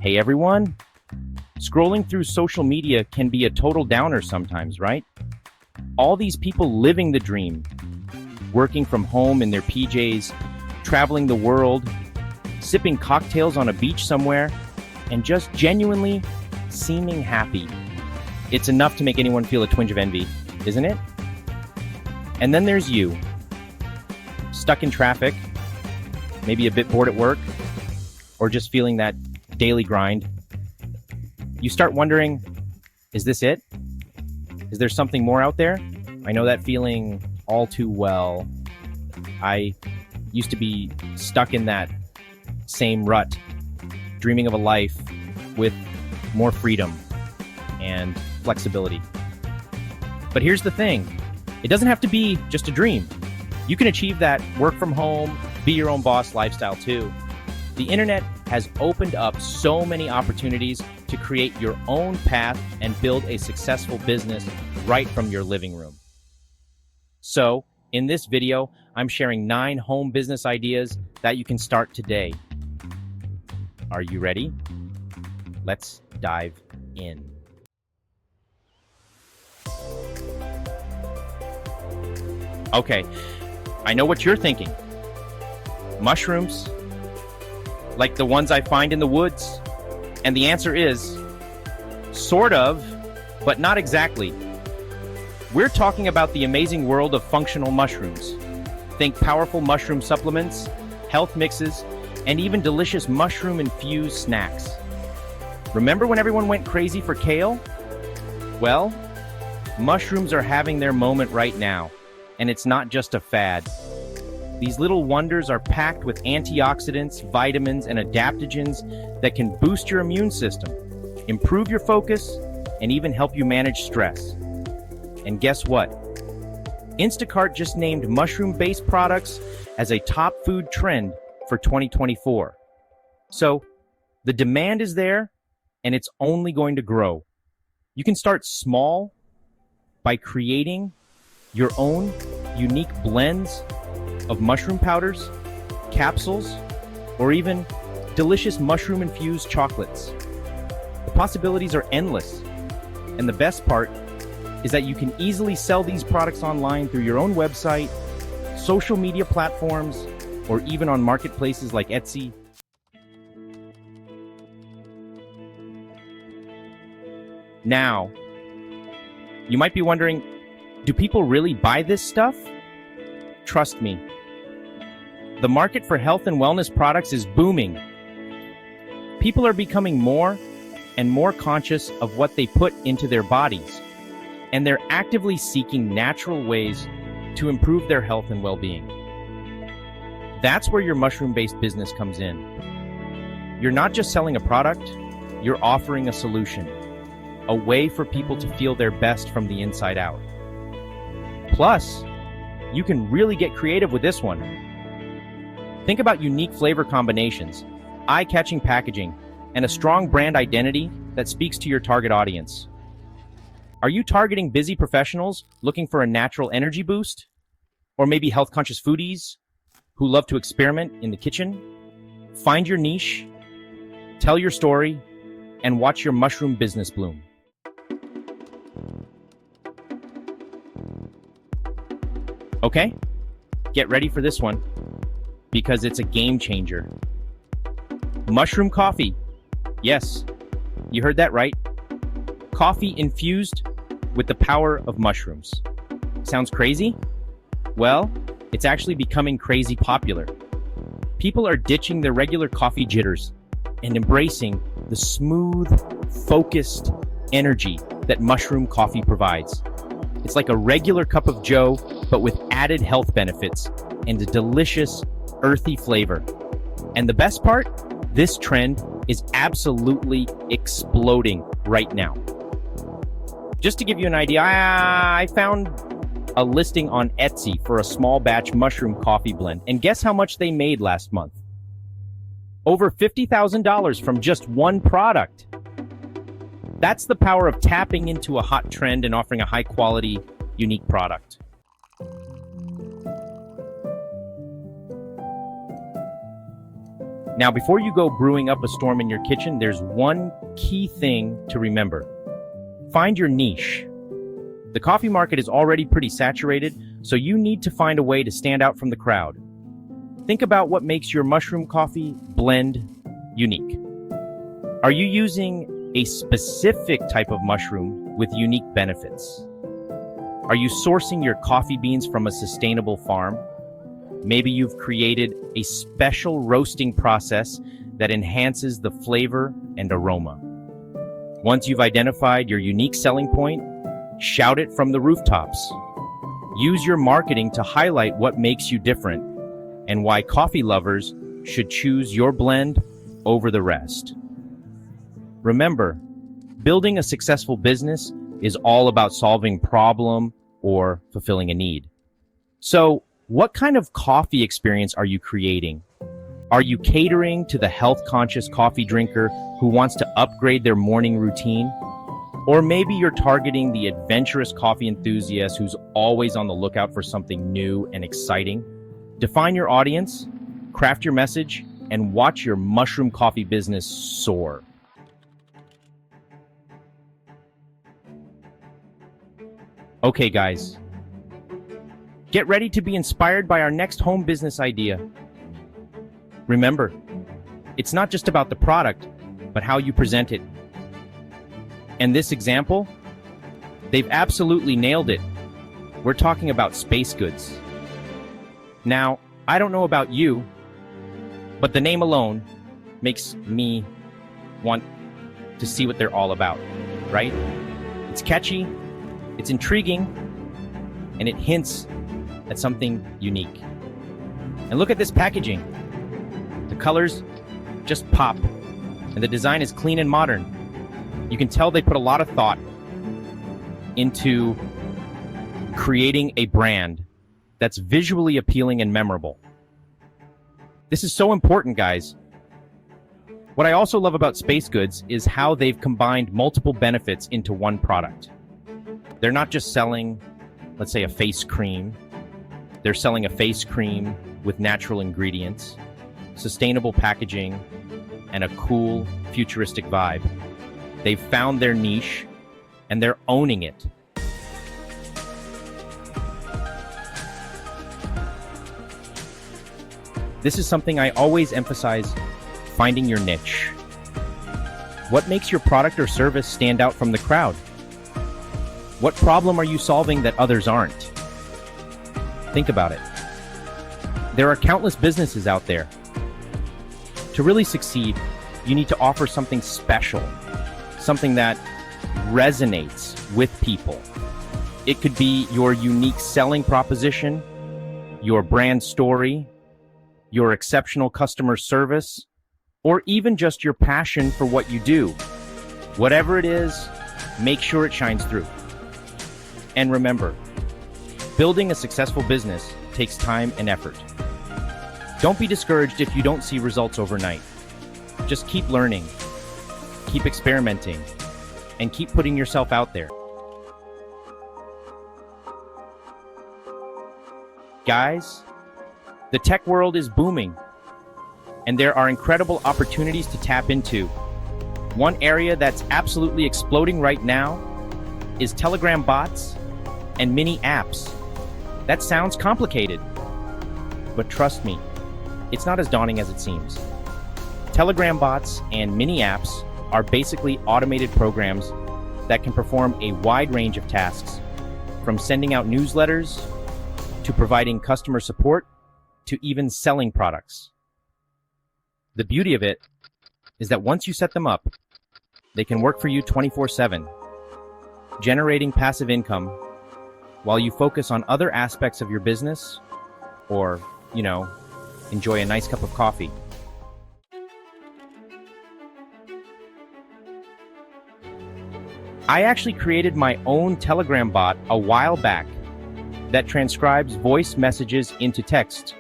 Hey everyone! Scrolling through social media can be a total downer sometimes, right? All these people living the dream, working from home in their PJs, traveling the world, sipping cocktails on a beach somewhere, and just genuinely seeming happy. It's enough to make anyone feel a twinge of envy, isn't it? And then there's you, stuck in traffic, maybe a bit bored at work, or just feeling that daily grind. You start wondering, is this it? Is there something more out there? I know that feeling all too well. I used to be stuck in that same rut, dreaming of a life with more freedom and flexibility. But here's the thing. It doesn't have to be just a dream. You can achieve that work from home, be your own boss lifestyle too. The internet has opened up so many opportunities to create your own path and build a successful business right from your living room. So, in this video, I'm sharing 9 home business ideas that you can start today. Are you ready? Let's dive in. Okay, I know what you're thinking. Mushrooms, like the ones I find in the woods? And the answer is, sort of, but not exactly. We're talking about the amazing world of functional mushrooms. Think powerful mushroom supplements, health mixes, and even delicious mushroom-infused snacks. Remember when everyone went crazy for kale? Well, mushrooms are having their moment right now. And it's not just a fad. These little wonders are packed with antioxidants, vitamins, and adaptogens that can boost your immune system, improve your focus, and even help you manage stress. And guess what? Instacart just named mushroom-based products as a top food trend for 2024. So, the demand is there, and it's only going to grow. You can start small by creating your own unique blends of mushroom powders, capsules, or even delicious mushroom-infused chocolates. The possibilities are endless, and the best part is that you can easily sell these products online through your own website, social media platforms, or even on marketplaces like Etsy. Now, you might be wondering, do people really buy this stuff? Trust me. The market for health and wellness products is booming. People are becoming more and more conscious of what they put into their bodies, and they're actively seeking natural ways to improve their health and well-being. That's where your mushroom-based business comes in. You're not just selling a product, you're offering a solution, a way for people to feel their best from the inside out. Plus, you can really get creative with this one. Think about unique flavor combinations, eye-catching packaging, and a strong brand identity that speaks to your target audience. Are you targeting busy professionals looking for a natural energy boost? Or maybe health-conscious foodies who love to experiment in the kitchen? Find your niche, tell your story, and watch your mushroom business bloom. Okay, get ready for this one, because it's a game changer. Mushroom coffee. Yes, you heard that right. Coffee infused with the power of mushrooms. Sounds crazy? Well, it's actually becoming crazy popular. People are ditching their regular coffee jitters and embracing the smooth, focused energy that mushroom coffee provides. It's like a regular cup of joe, but with added health benefits and a delicious, earthy flavor. And the best part? This trend is absolutely exploding right now. Just to give you an idea, I found a listing on Etsy for a small batch mushroom coffee blend, and guess how much they made last month? Over $50,000 from just one product. That's the power of tapping into a hot trend and offering a high-quality, unique product. Now, before you go brewing up a storm in your kitchen, there's one key thing to remember. Find your niche. The coffee market is already pretty saturated, so you need to find a way to stand out from the crowd. Think about what makes your mushroom coffee blend unique. Are you using a specific type of mushroom with unique benefits? Are you sourcing your coffee beans from a sustainable farm? Maybe you've created a special roasting process that enhances the flavor and aroma. Once you've identified your unique selling point, shout it from the rooftops. Use your marketing to highlight what makes you different and why coffee lovers should choose your blend over the rest. Remember, building a successful business is all about solving a problem or fulfilling a need. So, what kind of coffee experience are you creating? Are you catering to the health-conscious coffee drinker who wants to upgrade their morning routine? Or maybe you're targeting the adventurous coffee enthusiast who's always on the lookout for something new and exciting. Define your audience, craft your message, and watch your mushroom coffee business soar. Okay, guys. Get ready to be inspired by our next home business idea. Remember, it's not just about the product, but how you present it. And this example, they've absolutely nailed it. We're talking about space goods. Now, I don't know about you, but the name alone makes me want to see what they're all about, right? It's catchy, it's intriguing, and it hints at something unique. And look at this packaging. The colors just pop, and the design is clean and modern. You can tell they put a lot of thought into creating a brand that's visually appealing and memorable. This is so important, guys. What I also love about Space Goods is how they've combined multiple benefits into one product. They're not just selling, let's say, a face cream. They're selling a face cream with natural ingredients, sustainable packaging, and a cool, futuristic vibe. They've found their niche, and they're owning it. This is something I always emphasize, finding your niche. What makes your product or service stand out from the crowd? What problem are you solving that others aren't? Think about it. There are countless businesses out there. To really succeed, you need to offer something special, something that resonates with people. It could be your unique selling proposition, your brand story, your exceptional customer service, or even just your passion for what you do. Whatever it is, make sure it shines through. And remember, building a successful business takes time and effort. Don't be discouraged if you don't see results overnight. Just keep learning, keep experimenting, and keep putting yourself out there. Guys, the tech world is booming, and there are incredible opportunities to tap into. One area that's absolutely exploding right now is Telegram bots and mini apps. That sounds complicated, but trust me, it's not as daunting as it seems. Telegram bots and mini apps are basically automated programs that can perform a wide range of tasks, from sending out newsletters to providing customer support to even selling products. The beauty of it is that once you set them up, they can work for you 24/7, generating passive income while you focus on other aspects of your business or, enjoy a nice cup of coffee. I actually created my own Telegram bot a while back that transcribes voice messages into text.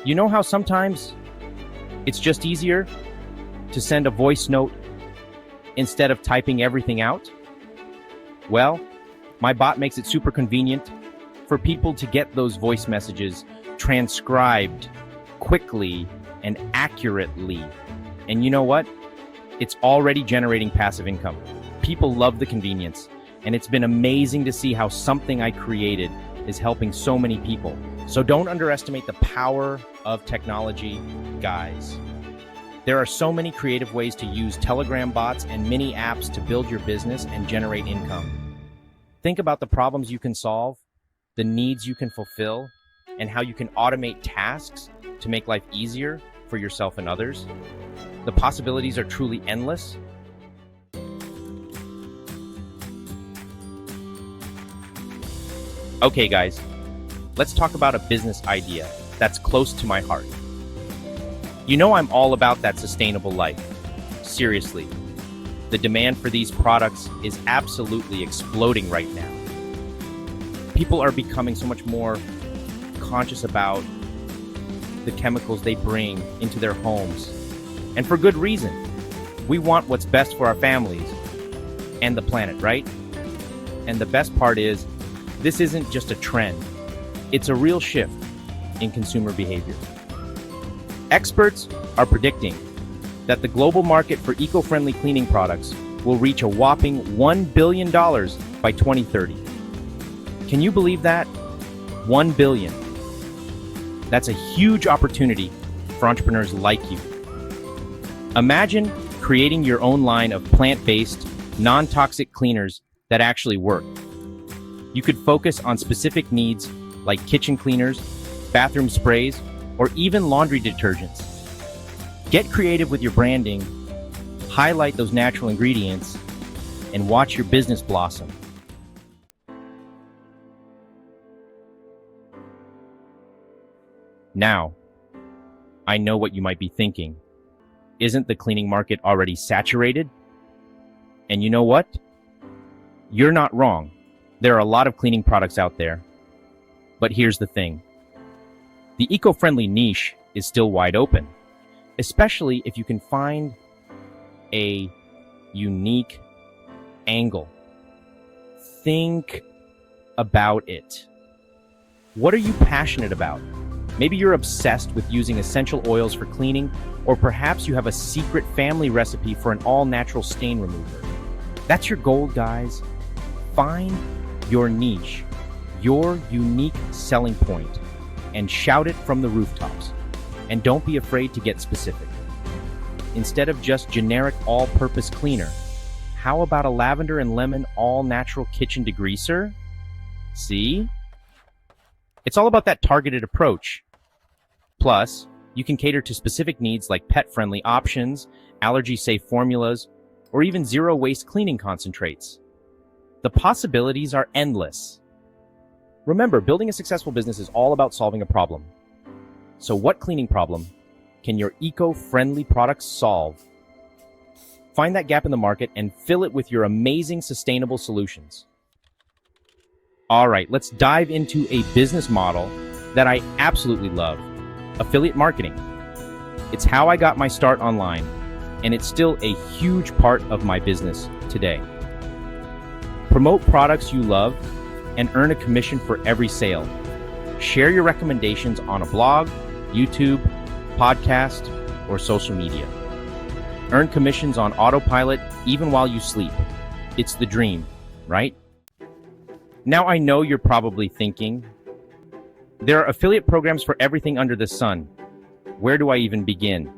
You know how sometimes it's just easier to send a voice note instead of typing everything out? Well, my bot makes it super convenient for people to get those voice messages transcribed quickly and accurately. And you know what? It's already generating passive income. People love the convenience, and it's been amazing to see how something I created is helping so many people. So don't underestimate the power of technology, guys. There are so many creative ways to use Telegram bots and mini apps to build your business and generate income. Think about the problems you can solve, the needs you can fulfill, and how you can automate tasks to make life easier for yourself and others. The possibilities are truly endless. Okay, guys, let's talk about a business idea that's close to my heart. You know I'm all about that sustainable life. Seriously, the demand for these products is absolutely exploding right now. People are becoming so much more conscious about the chemicals they bring into their homes, and for good reason. We want what's best for our families and the planet, right? And the best part is, this isn't just a trend. It's a real shift in consumer behavior. Experts are predicting that the global market for eco-friendly cleaning products will reach a whopping $1 billion by 2030. Can you believe that? $1 billion. That's a huge opportunity for entrepreneurs like you. Imagine creating your own line of plant-based, non-toxic cleaners that actually work. You could focus on specific needs like kitchen cleaners, bathroom sprays, or even laundry detergents. Get creative with your branding, highlight those natural ingredients, and watch your business blossom. Now, I know what you might be thinking. Isn't the cleaning market already saturated? And you know what? You're not wrong. There are a lot of cleaning products out there. But here's the thing. The eco-friendly niche is still wide open, especially if you can find a unique angle. Think about it. What are you passionate about? Maybe you're obsessed with using essential oils for cleaning, or perhaps you have a secret family recipe for an all-natural stain remover. That's your goal, guys. Find your niche, your unique selling point, and shout it from the rooftops. And don't be afraid to get specific. Instead of just generic all-purpose cleaner, how about a lavender and lemon all-natural kitchen degreaser? See? It's all about that targeted approach. Plus, you can cater to specific needs like pet-friendly options, allergy-safe formulas, or even zero-waste cleaning concentrates. The possibilities are endless. Remember, building a successful business is all about solving a problem. So what cleaning problem can your eco-friendly products solve? Find that gap in the market and fill it with your amazing sustainable solutions. All right, let's dive into a business model that I absolutely love: affiliate marketing. It's how I got my start online, and it's still a huge part of my business today. Promote products you love and earn a commission for every sale. Share your recommendations on a blog, YouTube, podcast, or social media. Earn commissions on autopilot even while you sleep. It's the dream, right? Now I know you're probably thinking, there are affiliate programs for everything under the sun. Where do I even begin?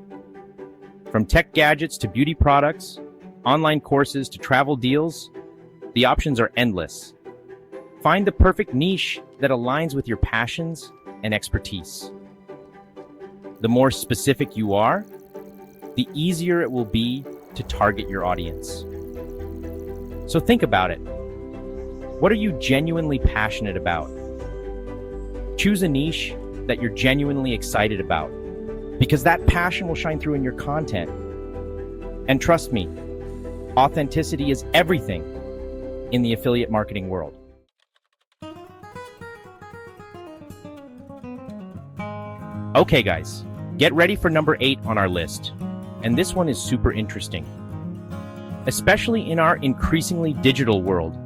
From tech gadgets to beauty products, online courses to travel deals, the options are endless. Find the perfect niche that aligns with your passions and expertise. The more specific you are, the easier it will be to target your audience. So think about it. What are you genuinely passionate about? Choose a niche that you're genuinely excited about, because that passion will shine through in your content. And trust me, authenticity is everything in the affiliate marketing world. Okay, guys, get ready for number 8 on our list. And this one is super interesting, especially in our increasingly digital world.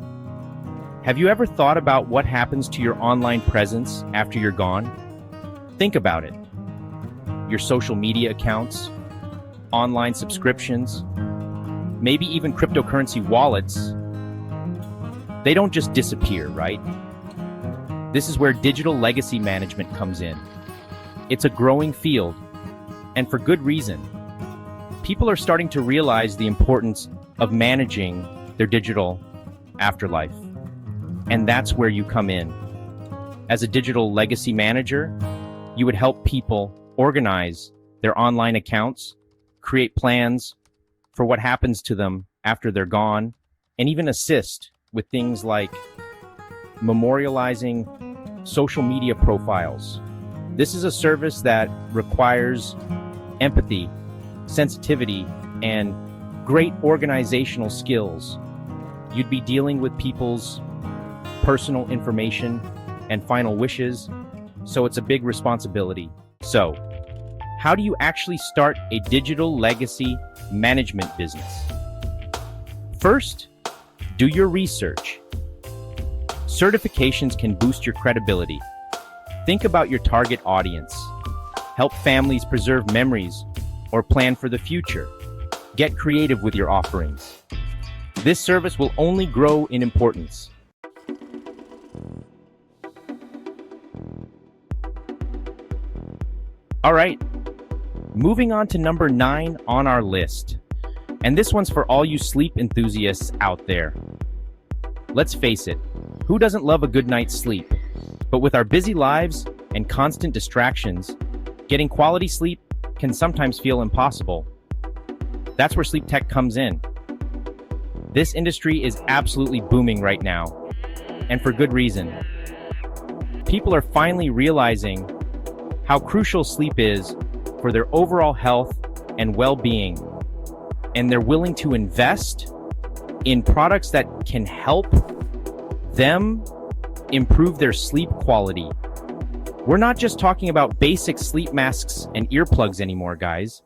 Have you ever thought about what happens to your online presence after you're gone? Think about it. your social media accounts, online subscriptions, maybe even cryptocurrency wallets, they don't just disappear, right? This is where digital legacy management comes in. It's a growing field, and for good reason. People are starting to realize the importance of managing their digital afterlife. And that's where you come in. As a digital legacy manager, you would help people organize their online accounts, create plans for what happens to them after they're gone, and even assist with things like memorializing social media profiles. This is a service that requires empathy, sensitivity, and great organizational skills. You'd be dealing with people's personal information and final wishes, so it's a big responsibility. So, how do you actually start a digital legacy management business? First, do your research. Certifications can boost your credibility. Think about your target audience. Help families preserve memories or plan for the future. Get creative with your offerings. This service will only grow in importance. All right, moving on to number 9 on our list. And this one's for all you sleep enthusiasts out there. Let's face it, who doesn't love a good night's sleep? But with our busy lives and constant distractions, getting quality sleep can sometimes feel impossible. That's where sleep tech comes in. This industry is absolutely booming right now, and for good reason. People are finally realizing how crucial sleep is for their overall health and well-being, and they're willing to invest in products that can help them improve their sleep quality. We're not just talking about basic sleep masks and earplugs anymore, guys.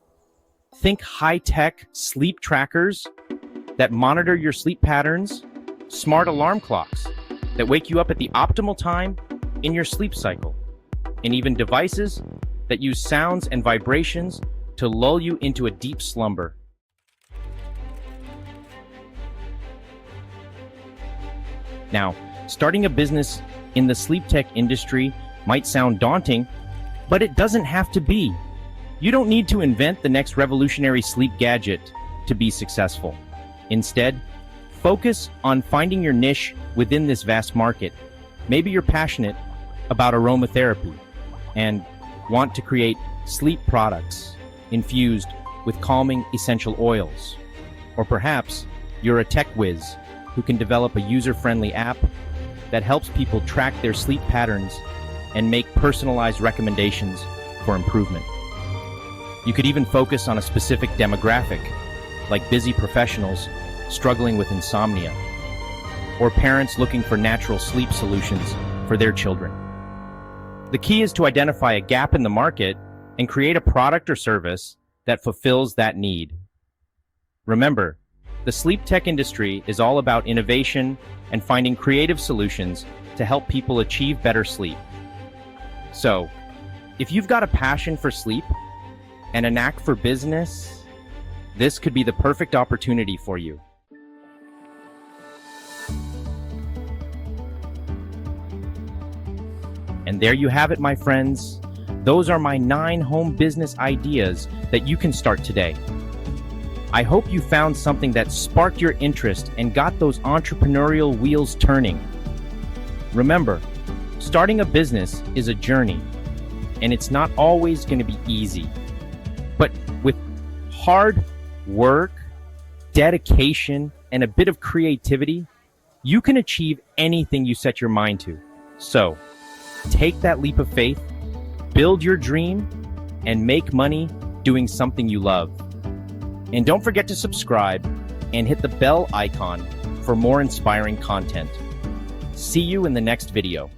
Think high-tech sleep trackers that monitor your sleep patterns, smart alarm clocks that wake you up at the optimal time in your sleep cycle, and even devices that use sounds and vibrations to lull you into a deep slumber. Now, starting a business in the sleep tech industry might sound daunting, but it doesn't have to be. You don't need to invent the next revolutionary sleep gadget to be successful. Instead, focus on finding your niche within this vast market. Maybe you're passionate about aromatherapy and want to create sleep products infused with calming essential oils. Or perhaps you're a tech whiz who can develop a user-friendly app that helps people track their sleep patterns and make personalized recommendations for improvement. You could even focus on a specific demographic, like busy professionals struggling with insomnia, or parents looking for natural sleep solutions for their children. The key is to identify a gap in the market and create a product or service that fulfills that need. Remember, the sleep tech industry is all about innovation and finding creative solutions to help people achieve better sleep. So, if you've got a passion for sleep and a knack for business, this could be the perfect opportunity for you. And there you have it, my friends. Those are my 9 home business ideas that you can start today. I hope you found something that sparked your interest and got those entrepreneurial wheels turning. Remember, starting a business is a journey, and it's not always going to be easy. But with hard work, dedication, and a bit of creativity, you can achieve anything you set your mind to. So, take that leap of faith, build your dream, and make money doing something you love. And don't forget to subscribe and hit the bell icon for more inspiring content. See you in the next video.